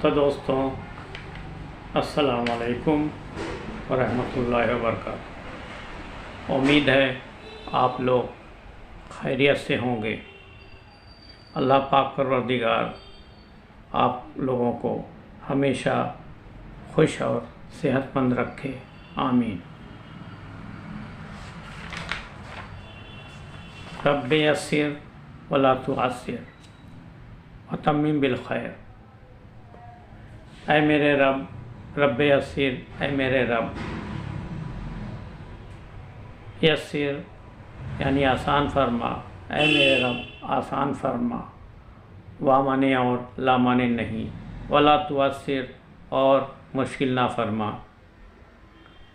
تو دوستوں السلام علیکم ورحمۃ اللہ وبرکاتہ۔ امید ہے آپ لوگ خیریت سے ہوں گے۔ اللہ پاک پروردگار آپ لوگوں کو ہمیشہ خوش اور صحت مند رکھے، آمین۔ رب یسر ولا تعسر وتمم بالخیر۔ اے میرے رب یسر، اے میرے رب، یسر یعنی آسان فرما، اے میرے رب آسان فرما، وامانے اور لامانے نہیں، ولا تعسر اور مشکل نہ فرما،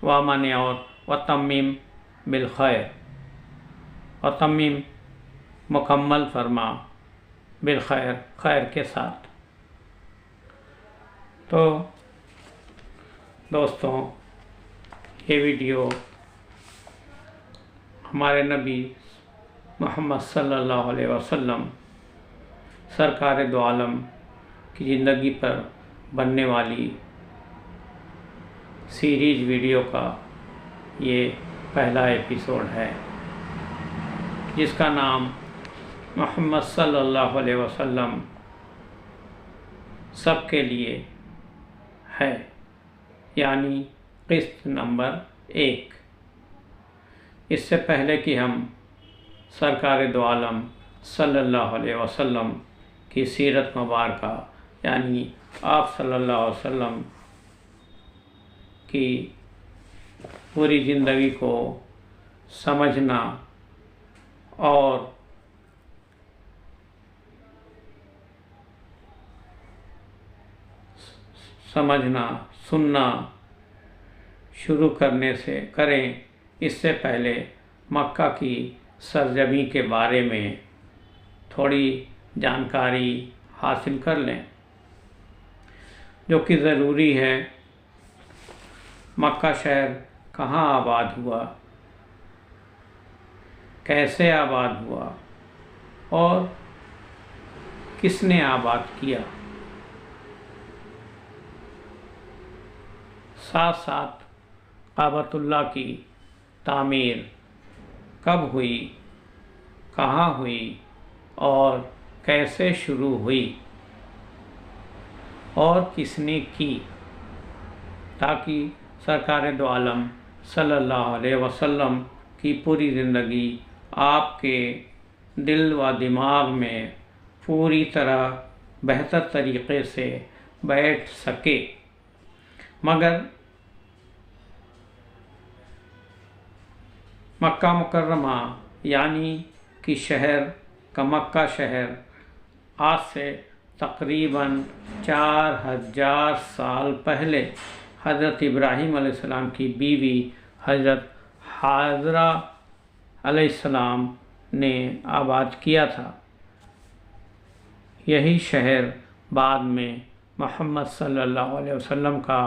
وامانے اور وتمم بالخیر، وتمم مکمل فرما، بالخیر خیر کے ساتھ۔ تو دوستوں یہ ویڈیو ہمارے نبی محمد صلی اللہ علیہ وسلم سرکار دو عالم کی زندگی پر بننے والی سیریز ویڈیو کا یہ پہلا ایپیسوڈ ہے، جس کا نام محمد صلی اللہ علیہ وسلم سب کے لیے ہے، یعنی قسط نمبر 1۔ اس سے پہلے کہ ہم سرکار دو عالم صلی اللہ علیہ وسلم کی سیرت مبارکہ یعنی آپ صلی اللہ علیہ وسلم کی پوری زندگی کو سمجھنا اور سننا شروع کریں، اس سے پہلے مکہ کی سرزمین کے بارے میں تھوڑی جانکاری حاصل کر لیں، جو کہ ضروری ہے۔ مکہ شہر کہاں آباد ہوا، کیسے آباد ہوا اور کس نے آباد کیا، ساتھ ساتھ کعبۃ اللہ کی تعمیر کب ہوئی، کہاں ہوئی اور کیسے شروع ہوئی اور کس نے کی، تاکہ سرکار دو عالم صلی اللہ علیہ وسلم کی پوری زندگی آپ کے دل و دماغ میں پوری طرح بہتر طریقے سے بیٹھ سکے۔ مگر مکہ مکرمہ یعنی کہ شہر کا مکہ شہر آج سے تقریباً 4000 سال پہلے حضرت ابراہیم علیہ السلام کی بیوی حضرت حاجرہ علیہ السلام نے آباد کیا تھا۔ یہی شہر بعد میں محمد صلی اللہ علیہ وسلم کا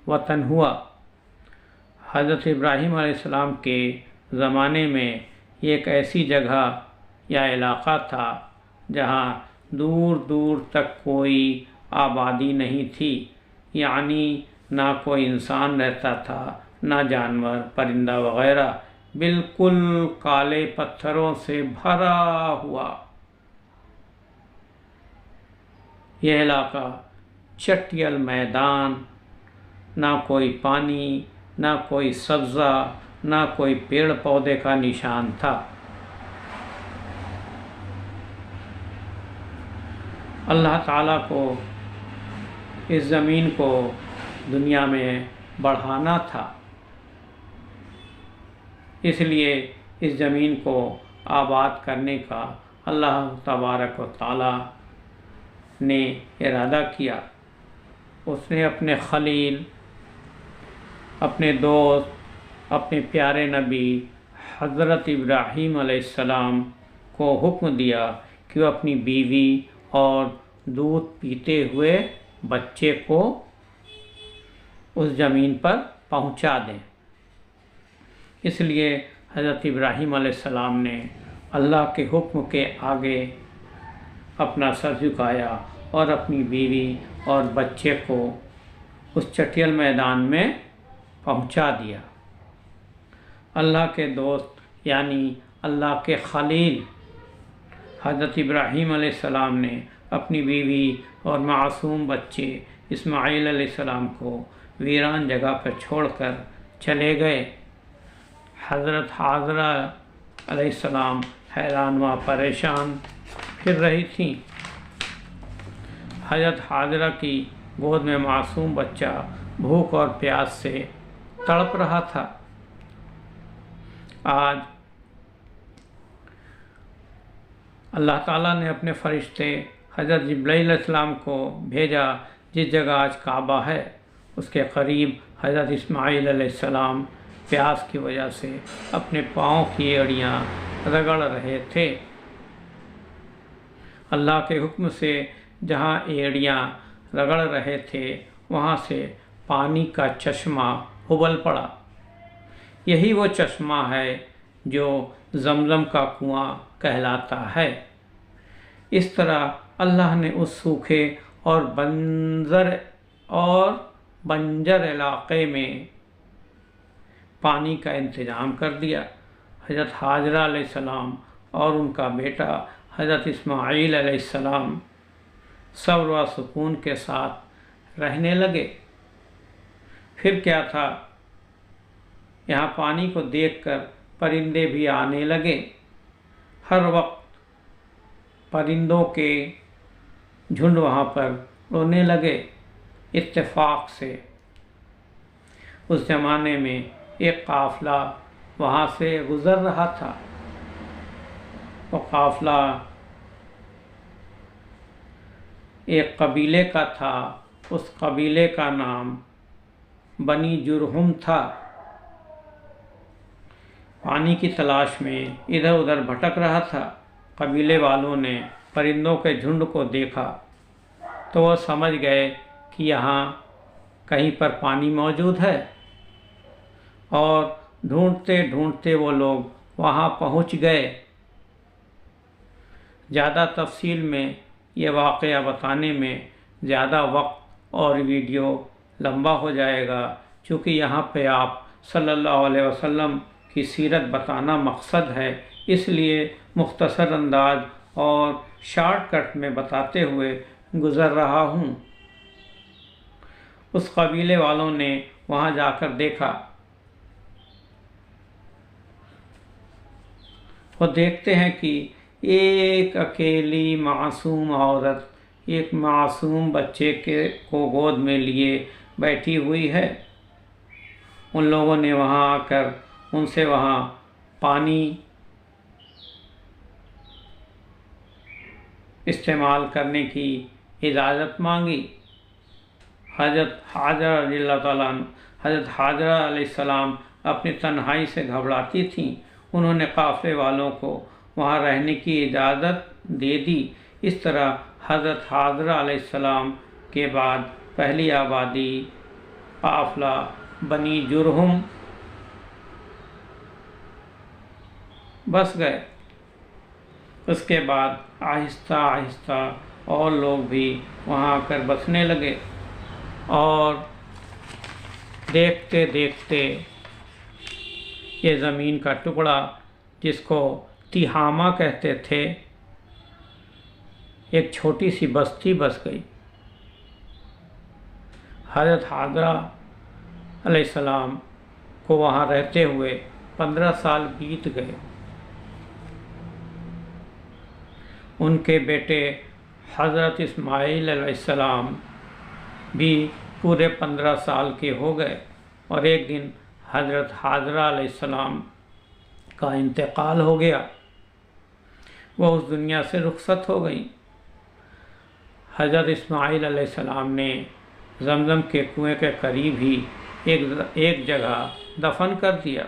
وطن ہوا۔ حضرت ابراہیم علیہ السلام کے زمانے میں یہ ایک ایسی جگہ یا علاقہ تھا جہاں دور دور تک کوئی آبادی نہیں تھی، یعنی نہ کوئی انسان رہتا تھا، نہ جانور پرندہ وغیرہ، بالکل کالے پتھروں سے بھرا ہوا یہ علاقہ، چٹیل میدان، نہ کوئی پانی، نہ کوئی سبزہ، نہ کوئی پیڑ پودے کا نشان تھا۔ اللہ تعالیٰ کو اس زمین کو دنیا میں بڑھانا تھا، اس لیے اس زمین کو آباد کرنے کا اللہ تبارک و تعالیٰ نے ارادہ کیا۔ اس نے اپنے خلیل، اپنے دوست، اپنے پیارے نبی حضرت ابراہیم علیہ السلام کو حکم دیا کہ وہ اپنی بیوی اور دودھ پیتے ہوئے بچے کو اس زمین پر پہنچا دیں۔ اس لیے حضرت ابراہیم علیہ السلام نے اللہ کے حکم کے آگے اپنا سر جھکایا اور اپنی بیوی اور بچے کو اس چٹیل میدان میں پہنچا دیا۔ اللہ کے دوست یعنی اللہ کے خلیل حضرت ابراہیم علیہ السلام نے اپنی بیوی اور معصوم بچے اسماعیل علیہ السلام کو ویران جگہ پر چھوڑ کر چلے گئے۔ حضرت حاجرہ علیہ السلام حیران و پریشان پھر رہی تھیں۔ حضرت حاجرہ کی گود میں معصوم بچہ بھوک اور پیاس سے تڑپ رہا تھا۔ آج اللہ تعالیٰ نے اپنے فرشتے حضرت جبرائیل علیہ السلام کو بھیجا، جس جگہ آج کعبہ ہے اس کے قریب حضرت اسماعیل علیہ السلام پیاس کی وجہ سے اپنے پاؤں کی ایڑیاں رگڑ رہے تھے۔ اللہ کے حکم سے جہاں ایڑیاں رگڑ رہے تھے وہاں سے پانی کا چشمہ ابل پڑا۔ یہی وہ چشمہ ہے جو زمزم کا کنواں کہلاتا ہے۔ اس طرح اللہ نے اس سوکھے اور بنجر علاقے میں پانی کا انتظام کر دیا۔ حضرت حاجرہ علیہ السلام اور ان کا بیٹا حضرت اسماعیل علیہ السلام صبر و سکون کے ساتھ رہنے لگے۔ پھر کیا تھا، یہاں پانی کو دیکھ کر پرندے بھی آنے لگے۔ ہر وقت پرندوں کے جھنڈ وہاں پر رونے لگے۔ اتفاق سے اس زمانے میں ایک قافلہ وہاں سے گزر رہا تھا۔ وہ قافلہ ایک قبیلے کا تھا، اس قبیلے کا نام بنی جرہم تھا۔ پانی کی تلاش میں ادھر ادھر بھٹک رہا تھا۔ قبیلے والوں نے پرندوں کے جھنڈ کو دیکھا تو وہ سمجھ گئے کہ یہاں کہیں پر پانی موجود ہے، اور ڈھونڈتے ڈھونڈتے وہ لوگ وہاں پہنچ گئے۔ زیادہ تفصیل میں یہ واقعہ بتانے میں زیادہ وقت اور ویڈیو لمبا ہو جائے گا، چونکہ یہاں پہ آپ صلی اللہ علیہ وسلم کی سیرت بتانا مقصد ہے، اس لیے مختصر انداز اور شارٹ کٹ میں بتاتے ہوئے گزر رہا ہوں۔ اس قبیلے والوں نے وہاں جا کر دیکھا، وہ دیکھتے ہیں کہ ایک اکیلی معصوم عورت ایک معصوم بچے کو گود میں لیے بیٹھی ہوئی ہے۔ ان لوگوں نے وہاں آ کر ان سے وہاں پانی استعمال کرنے کی اجازت مانگی۔ حضرت حاجرہ رضی اللہ تعالیٰ عنہ، حضرت حاجرہ علیہ السلام اپنی تنہائی سے گھبراتی تھیں۔ انہوں نے قافلے والوں کو وہاں رہنے کی اجازت دے دی۔ اس طرح حضرت حاجرہ علیہ السلام کے بعد پہلی آبادی قافلہ بنی جرہم بس گئے۔ اس کے بعد آہستہ آہستہ اور لوگ بھی وہاں آ کر بسنے لگے، اور دیکھتے دیکھتے یہ زمین کا ٹکڑا جس کو تیہامہ کہتے تھے، ایک چھوٹی سی بستی بس گئی۔ حضرت حاجرہ علیہ السلام کو وہاں رہتے ہوئے 15 سال بیت گئے۔ ان کے بیٹے حضرت اسماعیل علیہ السلام بھی پورے 15 سال کے ہو گئے، اور ایک دن حضرت حاجرہ علیہ السلام کا انتقال ہو گیا، وہ اس دنیا سے رخصت ہو گئیں۔ حضرت اسماعیل علیہ السلام نے زمزم کے کنویں کے قریب ہی ایک جگہ دفن کر دیا۔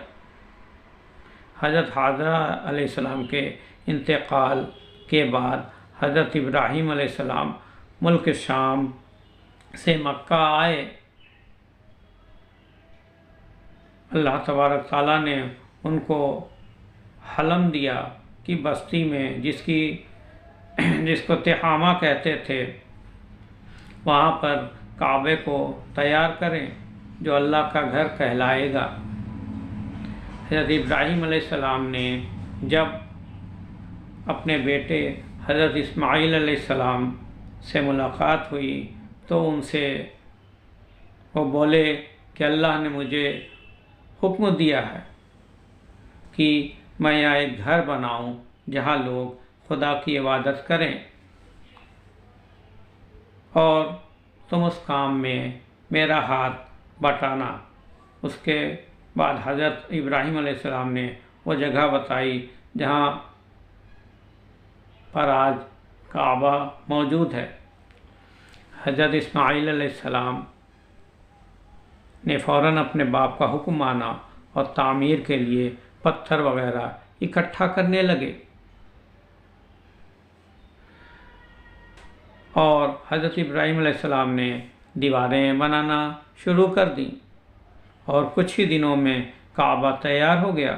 حضرت حاجرہ علیہ السلام کے انتقال کے بعد حضرت ابراہیم علیہ السلام ملک شام سے مکہ آئے۔ اللہ تبارک تعالیٰ نے ان کو حلم دیا کہ بستی میں جس کو تیہامہ کہتے تھے، وہاں پر کعبے کو تیار کریں جو اللہ کا گھر کہلائے گا۔ حضرت ابراہیم علیہ السلام نے جب اپنے بیٹے حضرت اسماعیل علیہ السلام سے ملاقات ہوئی تو ان سے وہ بولے کہ اللہ نے مجھے حکم دیا ہے کہ میں یہاں ایک گھر بناؤں جہاں لوگ خدا کی عبادت کریں، اور تم اس کام میں میرا ہاتھ بٹانا۔ اس کے بعد حضرت ابراہیم علیہ السلام نے وہ جگہ بتائی جہاں پر آج کعبہ موجود ہے۔ حضرت اسماعیل علیہ السلام نے فوراً اپنے باپ کا حکم مانا اور تعمیر کے لیے پتھر وغیرہ اکٹھا کرنے لگے، اور حضرت ابراہیم علیہ السلام نے دیواریں بنانا شروع کر دیں، اور کچھ ہی دنوں میں کعبہ تیار ہو گیا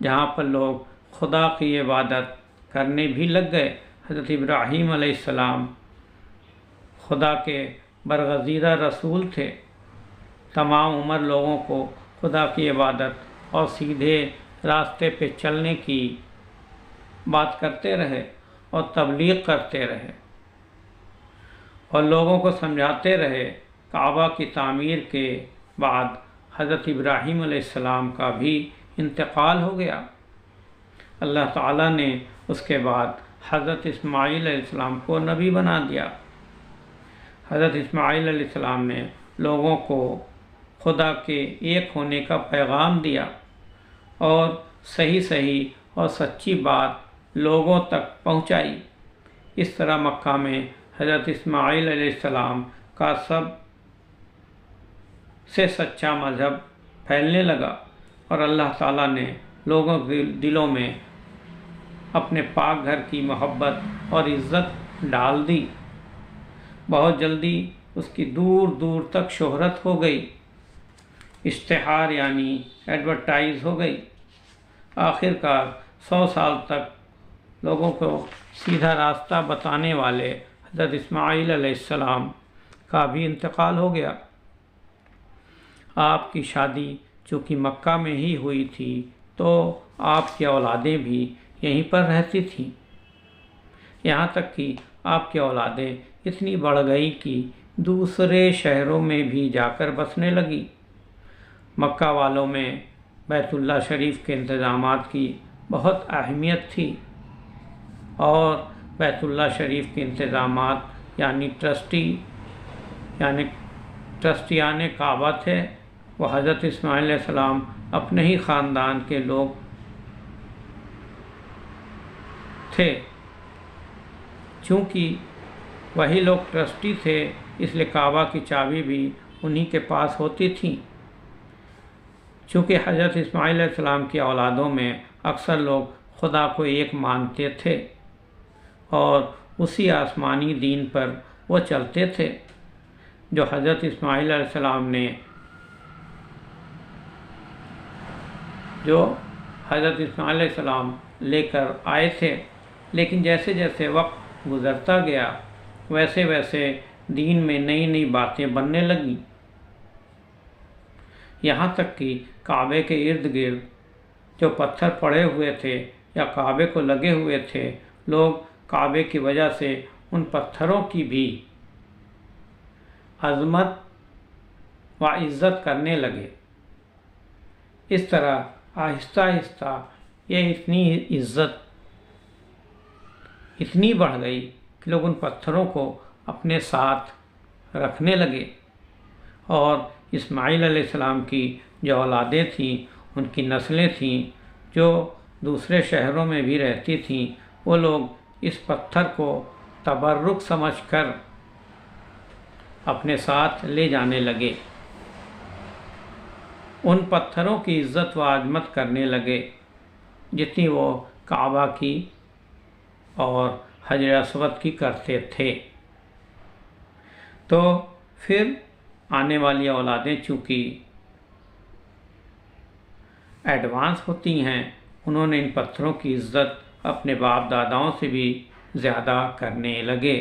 جہاں پر لوگ خدا کی عبادت کرنے بھی لگ گئے۔ حضرت ابراہیم علیہ السلام خدا کے برگزیدہ رسول تھے، تمام عمر لوگوں کو خدا کی عبادت اور سیدھے راستے پہ چلنے کی بات کرتے رہے اور تبلیغ کرتے رہے اور لوگوں کو سمجھاتے رہے۔ کعبہ کی تعمیر کے بعد حضرت ابراہیم علیہ السلام کا بھی انتقال ہو گیا۔ اللہ تعالیٰ نے اس کے بعد حضرت اسماعیل علیہ السلام کو نبی بنا دیا۔ حضرت اسماعیل علیہ السلام نے لوگوں کو خدا کے ایک ہونے کا پیغام دیا اور صحیح اور سچی بات لوگوں تک پہنچائی۔ اس طرح مکہ میں حضرت اسماعیل علیہ السلام کا سب سے سچا مذہب پھیلنے لگا، اور اللہ تعالیٰ نے لوگوں کے دلوں میں اپنے پاک گھر کی محبت اور عزت ڈال دی۔ بہت جلدی اس کی دور دور تک شہرت ہو گئی، اشتہار یعنی ایڈورٹائز ہو گئی۔ آخر کار 100 سال تک لوگوں کو سیدھا راستہ بتانے والے حضرت اسماعیل علیہ السلام کا بھی انتقال ہو گیا۔ آپ کی شادی چونکہ مکہ میں ہی ہوئی تھی تو آپ کی اولادیں بھی یہیں پر رہتی تھیں، یہاں تک کہ آپ کی اولادیں اتنی بڑھ گئی کہ دوسرے شہروں میں بھی جا کر بسنے لگی۔ مکہ والوں میں بیت اللہ شریف کے انتظامات کی بہت اہمیت تھی، اور بیت اللہ شریف کے انتظامات یعنی ٹرسٹیان کعبہ تھے وہ حضرت اسماعیل علیہ السلام اپنے ہی خاندان کے لوگ تھے۔ چونکہ وہی لوگ ٹرسٹی تھے اس لیے کعبہ کی چابی بھی انہی کے پاس ہوتی تھی۔ چونکہ حضرت اسماعیل علیہ السلام کی اولادوں میں اکثر لوگ خدا کو ایک مانتے تھے اور اسی آسمانی دین پر وہ چلتے تھے جو حضرت اسماعیل علیہ السلام لے کر آئے تھے۔ لیکن جیسے جیسے وقت گزرتا گیا ویسے ویسے دین میں نئی نئی باتیں بننے لگیں، یہاں تک کہ کعبے کے ارد گرد جو پتھر پڑے ہوئے تھے یا کعبے کو لگے ہوئے تھے، لوگ کعبے کی وجہ سے ان پتھروں کی بھی عظمت و عزت کرنے لگے۔ اس طرح آہستہ آہستہ یہ عزت اتنی بڑھ گئی کہ لوگ ان پتھروں کو اپنے ساتھ رکھنے لگے، اور اسماعیل علیہ السلام کی جو اولادیں تھیں، ان کی نسلیں تھیں جو دوسرے شہروں میں بھی رہتی تھیں، وہ لوگ اس پتھر کو تبرک سمجھ کر اپنے ساتھ لے جانے لگے، ان پتھروں کی عزت و عظمت کرنے لگے جتنی وہ کعبہ کی اور حجر اسود کی کرتے تھے۔ تو پھر آنے والی اولادیں چونکہ ایڈوانس ہوتی ہیں، انہوں نے ان پتھروں کی عزت اپنے باپ داداؤں سے بھی زیادہ کرنے لگے۔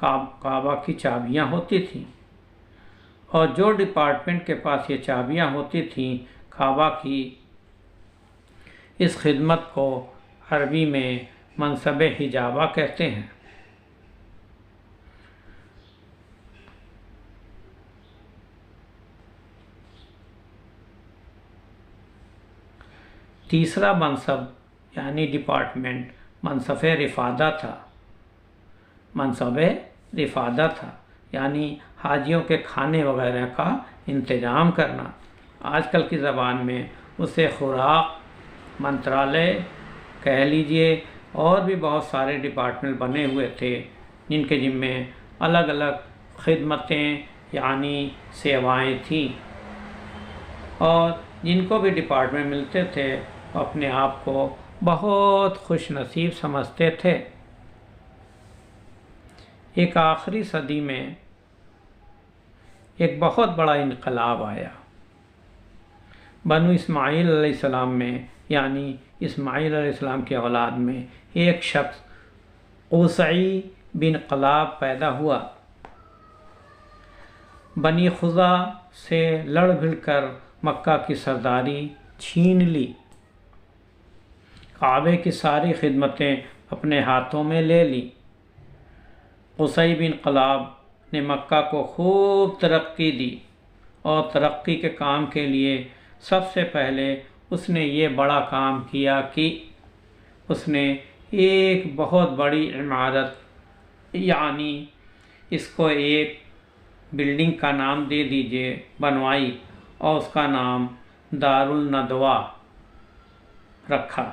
کعبہ کی چابیاں ہوتی تھیں، اور جو ڈپارٹمنٹ کے پاس یہ چابیاں ہوتی تھیں کعبہ کی، اس خدمت کو عربی میں منصب حجابہ کہتے ہیں۔ تیسرا منصب یعنی ڈپارٹمنٹ منصب رفادہ تھا۔ منصب رفادہ تھا یعنی حاجیوں کے کھانے وغیرہ کا انتظام کرنا۔ آج کل کی زبان میں اسے خوراک منترالیہ کہہ لیجئے، اور بھی بہت سارے ڈپارٹمنٹ بنے ہوئے تھے جن کے ذمے الگ الگ خدمتیں یعنی سیوائیں تھیں، اور جن کو بھی ڈپارٹمنٹ ملتے تھے وہ اپنے آپ کو بہت خوش نصیب سمجھتے تھے۔ ایک آخری صدی میں ایک بہت بڑا انقلاب آیا۔ بنو اسماعیل علیہ السلام میں یعنی اسماعیل علیہ السلام کی اولاد میں ایک شخص قصی بن کلاب پیدا ہوا۔ بنی خزاع سے لڑ بھڑ کر مکہ کی سرداری چھین لی، کعبے کی ساری خدمتیں اپنے ہاتھوں میں لے لی۔ قصی بن کلاب نے مکہ کو خوب ترقی دی، اور ترقی کے کام کے لیے سب سے پہلے اس نے یہ بڑا کام کیا کہ اس نے ایک بہت بڑی عمارت یعنی اس کو ایک بلڈنگ کا نام دے دیجئے بنوائی، اور اس کا نام دارالندوہ رکھا۔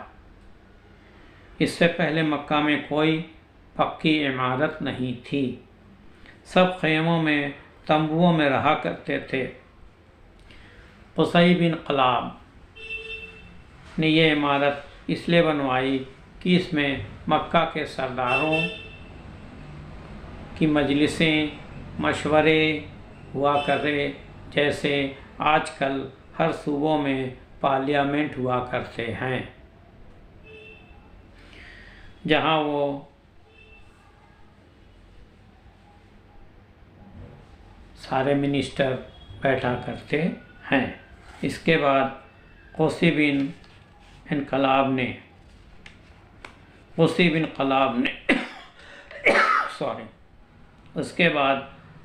اس سے پہلے مکہ میں کوئی پکی عمارت نہیں تھی، سب خیموں میں تمبوؤں میں رہا کرتے تھے۔ قصی بن کلاب نے یہ عمارت اس لیے بنوائی کہ اس میں مکہ کے سرداروں کی مجلسیں مشورے ہوا کرے، جیسے آج کل ہر صوبوں میں پارلیمنٹ ہوا کرتے ہیں، جہاں وہ سارے منسٹر بیٹھا کرتے ہیں۔ اس کے بعد قصی بن کلاب نے اس کے بعد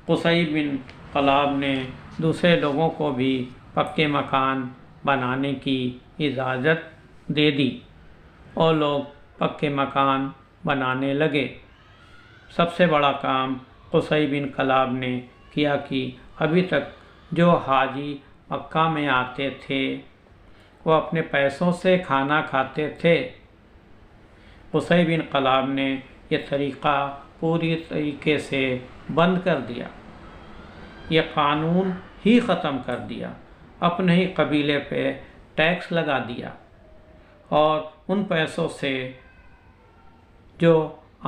قصی بن کلاب نے دوسرے لوگوں کو بھی پکے مکان بنانے کی اجازت دے دی، اور لوگ پکے مکان بنانے لگے۔ سب سے بڑا کام قصی بن کلاب نے کیا کہ ابھی تک جو حاجی مکہ میں آتے تھے وہ اپنے پیسوں سے کھانا کھاتے تھے۔ قصی بن کلاب نے یہ طریقہ پوری طریقے سے بند کر دیا، یہ قانون ہی ختم کر دیا، اپنے ہی قبیلے پہ ٹیکس لگا دیا، اور ان پیسوں سے جو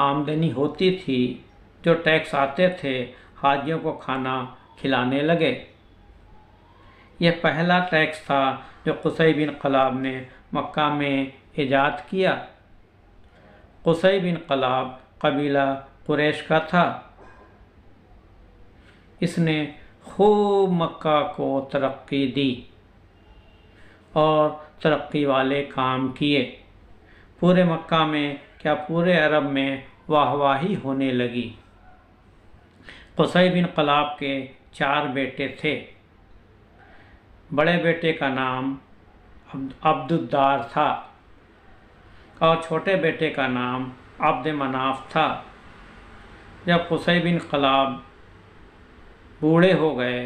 آمدنی ہوتی تھی، جو ٹیکس آتے تھے، حاجیوں کو کھانا کھلانے لگے۔ یہ پہلا ٹیکس تھا جو قصی بن کلاب نے مکہ میں ایجاد کیا۔ قصی بن کلاب قبیلہ قریش کا تھا۔ اس نے خوب مکہ کو ترقی دی اور ترقی والے کام کیے۔ پورے مکہ میں کیا پورے عرب میں واہ واہی ہونے لگی۔ قصی بن کلاب کے 4 بیٹے تھے۔ بڑے بیٹے کا نام عبد الدار تھا، اور چھوٹے بیٹے کا نام عبد مناف تھا۔ جب قصی بن کلاب بوڑھے ہو گئے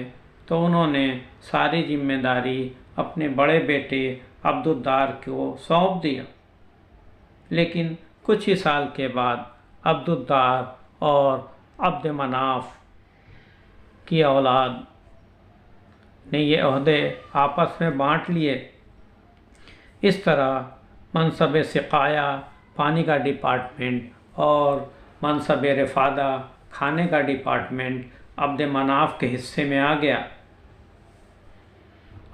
تو انہوں نے ساری ذمہ داری اپنے بڑے بیٹے عبد الدار کو سونپ دیا، لیکن کچھ ہی سال کے بعد عبد الدار اور عبد مناف کی اولاد نے یہ عہدے آپس میں بانٹ لیے۔ اس طرح منصب سقایا پانی کا ڈپارٹمنٹ اور منصب رفادہ کھانے کا ڈپارٹمنٹ عبد مناف کے حصے میں آ گیا،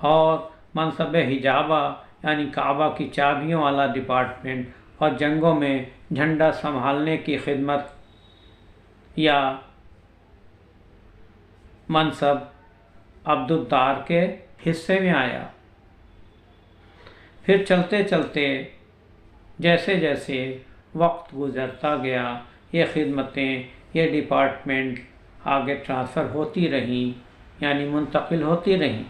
اور منصب حجابہ یعنی کعبہ کی چابیوں والا ڈپارٹمنٹ اور جنگوں میں جھنڈا سنبھالنے کی خدمت یا منصب عبدالدار کے حصے میں آیا۔ پھر چلتے چلتے جیسے جیسے وقت گزرتا گیا یہ خدمتیں، یہ ڈپارٹمنٹ آگے ٹرانسفر ہوتی رہیں، یعنی منتقل ہوتی رہیں۔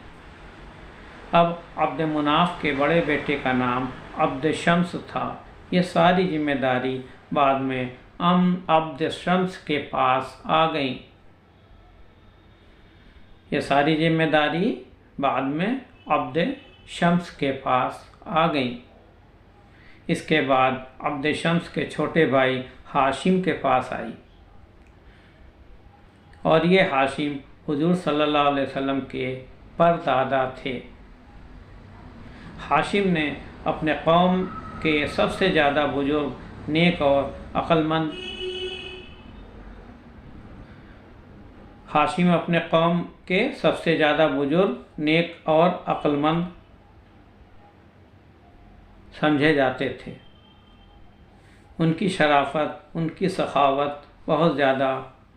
اب عبد مناف کے بڑے بیٹے کا نام عبد شمس تھا۔ یہ ساری ذمہ داری بعد میں عبد شمس کے پاس آ گئیں۔ یہ ساری ذمہ داری بعد میں عبد شمس کے پاس آ گئیں۔ اس کے بعد عبد شمس کے چھوٹے بھائی ہاشم کے پاس آئی، اور یہ ہاشم حضور صلی اللہ علیہ وسلم کے پردادا تھے۔ ہاشم نے اپنے قوم کے سب سے زیادہ بزرگ، نیک اور عقل مند ہاشم اپنے قوم کے سب سے زیادہ بزرگ، نیک اور عقل مند سمجھے جاتے تھے۔ ان کی شرافت، ان کی سخاوت بہت زیادہ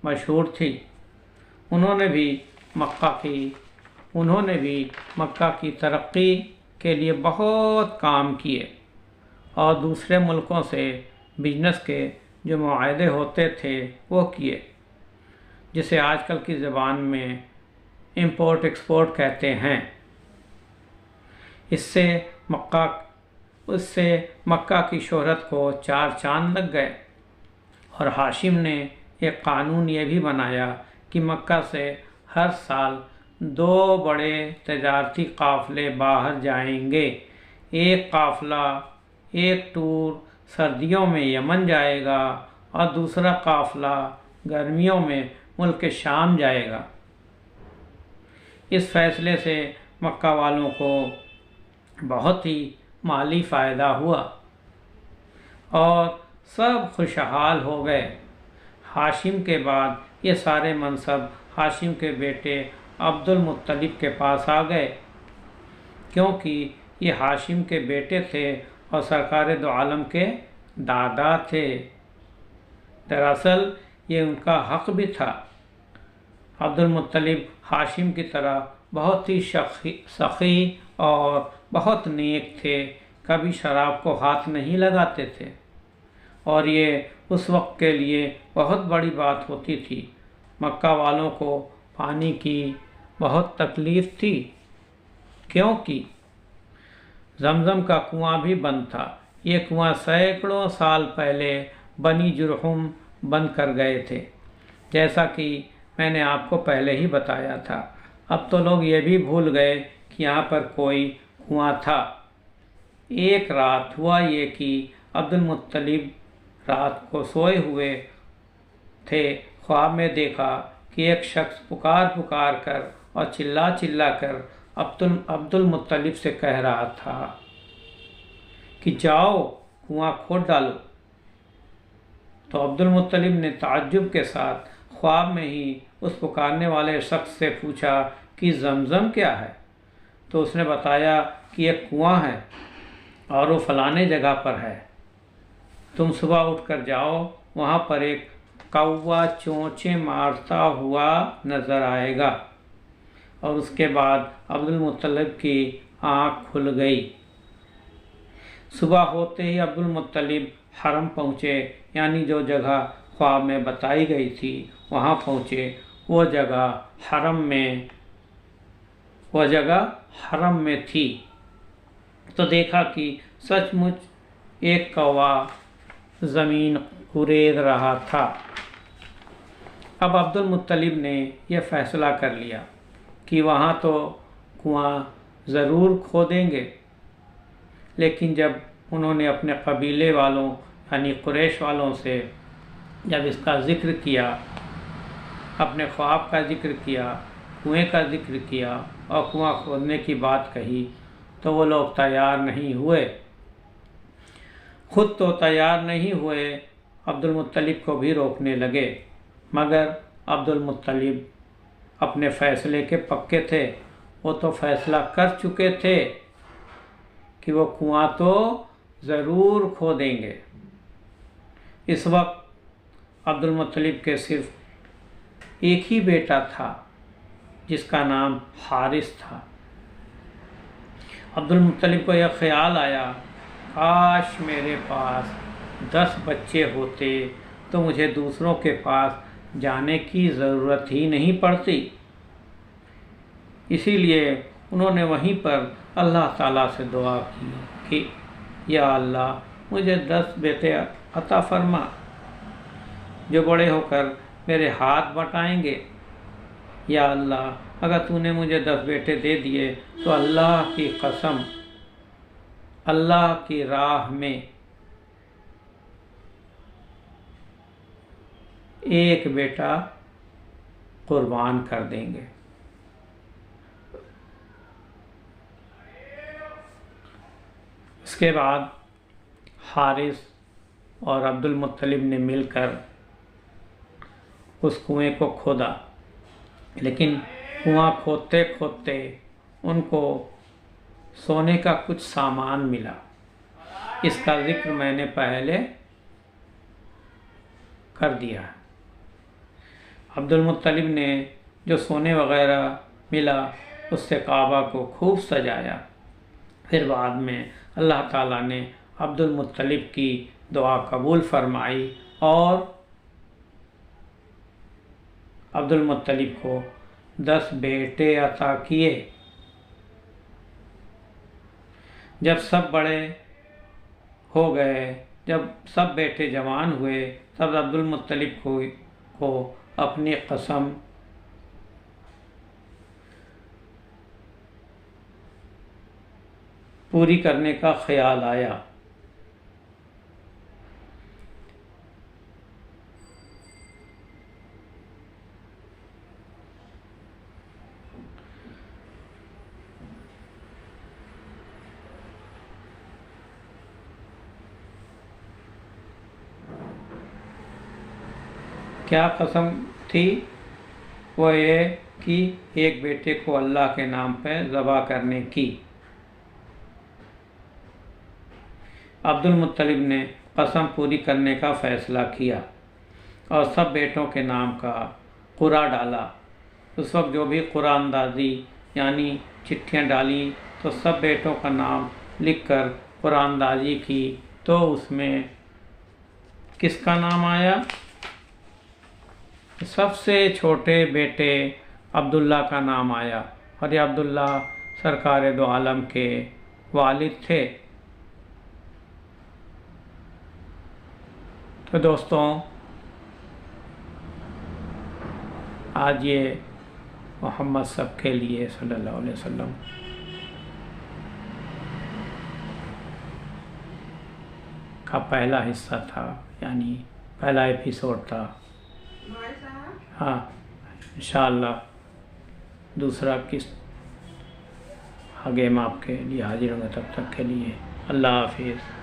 مشہور تھی۔ انہوں نے بھی مکہ کی ترقی کے لیے بہت کام کیے، اور دوسرے ملکوں سے بزنس کے جو معاہدے ہوتے تھے وہ کیے، جسے آج کل کی زبان میں امپورٹ ایکسپورٹ کہتے ہیں۔ اس سے مکہ کی شہرت کو 4 چاند لگ گئے، اور ہاشم نے ایک قانون یہ بھی بنایا کہ مکہ سے ہر سال 2 بڑے تجارتی قافلے باہر جائیں گے۔ ایک قافلہ، ایک ٹور سردیوں میں یمن جائے گا، اور دوسرا قافلہ گرمیوں میں ملک شام جائے گا۔ اس فیصلے سے مکہ والوں کو بہت ہی مالی فائدہ ہوا، اور سب خوشحال ہو گئے۔ ہاشم کے بعد یہ سارے منصب ہاشم کے بیٹے عبد المطلب کے پاس آ گئے، کیونکہ یہ ہاشم کے بیٹے تھے اور سرکار دو عالم کے دادا تھے۔ دراصل یہ ان کا حق بھی تھا۔ عبد المطلب ہاشم کی طرح بہت ہی سخی اور بہت نیک تھے، کبھی شراب کو ہاتھ نہیں لگاتے تھے، اور یہ اس وقت کے لیے بہت بڑی بات ہوتی تھی۔ مکہ والوں کو پانی کی بہت تکلیف تھی، کیونکہ زمزم کا کنواں بھی بند تھا۔ یہ کنواں سینکڑوں سال پہلے بنی جرہم بند کر گئے تھے، جیسا کہ میں نے آپ کو پہلے ہی بتایا تھا۔ اب تو لوگ یہ بھی بھول گئے کہ یہاں پر کوئی کنواں تھا۔ ایک رات ہوا یہ کہ عبد المطلب رات کو سوئے ہوئے تھے، خواب میں دیکھا کہ ایک شخص پکار کر اور چلا کر عبد المطلب سے کہہ رہا تھا کہ جاؤ کنواں کھود ڈالو۔ تو عبد المطلب نے تعجب کے ساتھ خواب میں ہی اس پکارنے والے شخص سے پوچھا کہ زمزم کیا ہے؟ تو اس نے بتایا کہ ایک کنواں ہے، اور وہ فلانے جگہ پر ہے۔ تم صبح اٹھ کر جاؤ، وہاں پر ایک کوا چونچے مارتا ہوا نظر آئے گا۔ اور اس کے بعد عبد المطلب کی آنکھ کھل گئی۔ صبح ہوتے ہی عبد المطلب حرم پہنچے، یعنی جو جگہ خواب میں بتائی گئی تھی وہاں پہنچے۔ وہ جگہ حرم میں تھی، تو دیکھا کہ سچ مچ ایک کوا زمین کورید رہا تھا۔ اب عبد المطلب نے یہ فیصلہ کر لیا کہ وہاں تو کنواں ضرور کھودیں گے، لیکن جب انہوں نے اپنے قبیلے والوں یعنی قریش والوں سے جب اس کا ذکر کیا، اپنے خواب کا ذکر کیا، کنویں کا ذکر کیا اور کنواں کھودنے کی بات کہی، تو وہ لوگ تیار نہیں ہوئے۔ خود تو تیار نہیں ہوئے، عبد المطلب کو بھی روکنے لگے، مگر عبد المطلب اپنے فیصلے کے پکے تھے۔ وہ تو فیصلہ کر چکے تھے کہ وہ کنواں تو ضرور کھودیں گے۔ اس وقت عبد المطلب کے صرف ایک ہی بیٹا تھا جس کا نام حارث تھا۔ عبد المطلب کو یہ خیال آیا، کاش میرے پاس 10 بچے ہوتے تو مجھے دوسروں کے پاس جانے کی ضرورت ہی نہیں پڑتی۔ اسی لیے انہوں نے وہیں پر اللہ تعالیٰ سے دعا کی کہ یا اللہ مجھے 10 بیٹے عطا فرما جو بڑے ہو کر میرے ہاتھ بٹائیں گے۔ یا اللہ اگر تو نے مجھے 10 بیٹے دے دیے تو اللہ کی قسم اللہ کی راہ میں ایک بیٹا قربان کر دیں گے۔ اس کے بعد حارث اور عبد المطلب نے مل کر اس کنویں کو کھودا، لیکن کنواں کھودتے کھودتے ان کو سونے کا کچھ سامان ملا۔ اس کا ذکر میں نے پہلے کر دیا ہے۔ عبد المطلب نے جو سونے وغیرہ ملا اس سے کعبہ کو خوب سجایا۔ پھر بعد میں اللہ تعالیٰ نے عبد المطلب کی دعا قبول فرمائی اور عبد المطلب کو 10 بیٹے عطا کیے۔ جب سب بڑے ہو گئے، جب سب بیٹے جوان ہوئے، تب عبد المطلب کو اپنی قسم پوری کرنے کا خیال آیا۔ کیا قسم تھی؟ وہ یہ کہ ایک بیٹے کو اللہ کے نام پہ ذبح کرنے کی۔ عبد المطلب نے قسم پوری کرنے کا فیصلہ کیا اور سب بیٹوں کے نام کا قرعہ ڈالا۔ اس وقت جو بھی قرعہ اندازی یعنی چٹھیاں ڈالی تو سب بیٹوں کا نام لکھ کر قرعہ اندازی کی تو اس میں کس کا نام آیا؟ سب سے چھوٹے بیٹے عبداللہ کا نام آیا، اور یہ عبداللہ سرکار دو عالم کے والد تھے۔ تو دوستوں آج یہ محمد سب کے لیے صلی اللہ علیہ وسلم کا پہلا حصہ تھا، یعنی پہلا ایپیسوڈ تھا۔ ہاں انشاءاللہ دوسرا قسط آگے میں آپ کے لیے حاضر ہوں گا، تب تک کے لیے اللہ حافظ۔